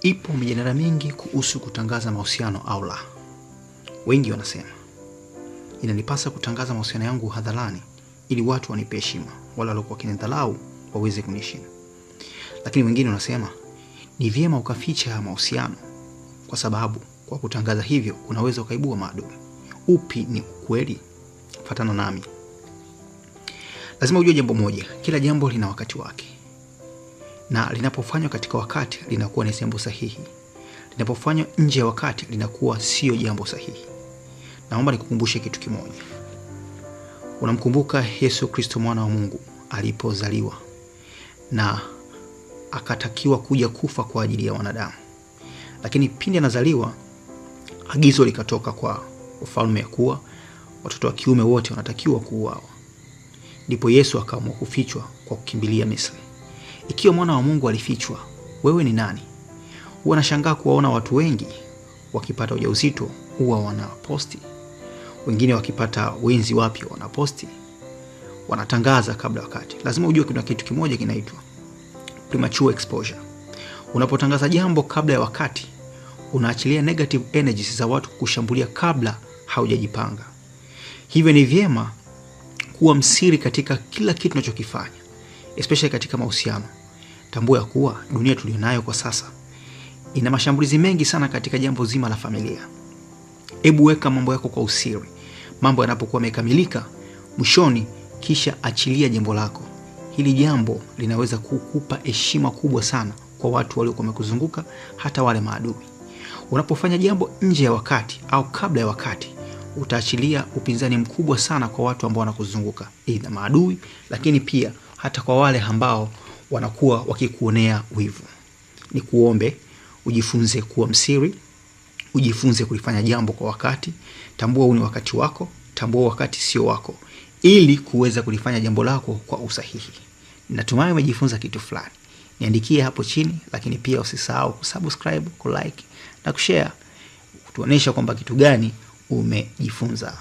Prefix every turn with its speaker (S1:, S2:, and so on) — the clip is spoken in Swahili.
S1: Ipo mijadala mingi kuhusu kutangaza mahusiano au la. Wengi wanasema inanipasa kutangaza mahusiano yangu hadharani ili watu wanipe heshima, wala waliokuwa wakinidharau waweze kuniheshimu. Lakini wengine wanasema ni vyema ukaficha mahusiano kwa sababu kwa kutangaza hivyo unaweza ukaibua maadui. Upi ni ukweli? Fuatana nami. Lazima ujue jambo moja, kila jambo lina wakati wake. Na linapofanywa katika wakati linakuwa ni jambo sahihi. Linapofanywa nje ya wakati linakuwa sio jambo sahihi. Naomba nikukumbushe kitu kimoja. Unamkumbuka Yesu Kristo mwana wa Mungu alipozaliwa na akatakiwa kuja kufa kwa ajili ya wanadamu. Lakini pindi anazaliwa agizo likatoka kwa ufalme ya kuwa watoto wa kiume wote wanatakiwa kuuawa. Ndipo Yesu akaamua kufichwa kwa kukimbilia Misri. Ikiwa mwana wa Mungu alifichwa, wewe ni nani? Huwa nashangaa kuwaona watu wengi wakipata ujauzito huwa wanaposti. Wengine wakipata wenzi wapya wanaposti. Wanatangaza kabla wakati. Lazima ujue kuna kitu kimoja kinaitwa premature exposure. Unapotangaza jambo kabla ya wakati, unaachilia negative energies za watu kushambulia kabla haujajipanga. Hivyo ni vyema kuwa msiri katika kila kitu unachokifanya, especially katika mahusiano. Tambua kuwa dunia tulionayo kwa sasa ina mashambulizi mengi sana katika jambo zima la familia. Hebu weka mambo yako kwa usiri. Mambo yanapokuwa yamekamilika mwishoni, kisha achilia jambo lako. Hili jambo linaweza kukupa heshima kubwa sana kwa watu waliokuwa wamekuzunguka, hata wale maadui. Unapofanya jambo nje ya wakati au kabla ya wakati, utaachilia upinzani mkubwa sana kwa watu ambao wanakuzunguka, aidha maadui, lakini pia hata kwa wale ambao wanakuwa wakikuonea wivu. Ni kuombe ujifunze kuwa msiri, ujifunze kulifanya jambo kwa wakati. Tambua huu ni wakati wako, tambua wakati sio wako, ili kuweza kulifanya jambo lako kwa usahihi. Natumai umejifunza kitu fulani. Niandikie hapo chini, lakini pia usisahau kusubscribe, kulike na kushare, kutuonesha kwamba kitu gani umejifunza.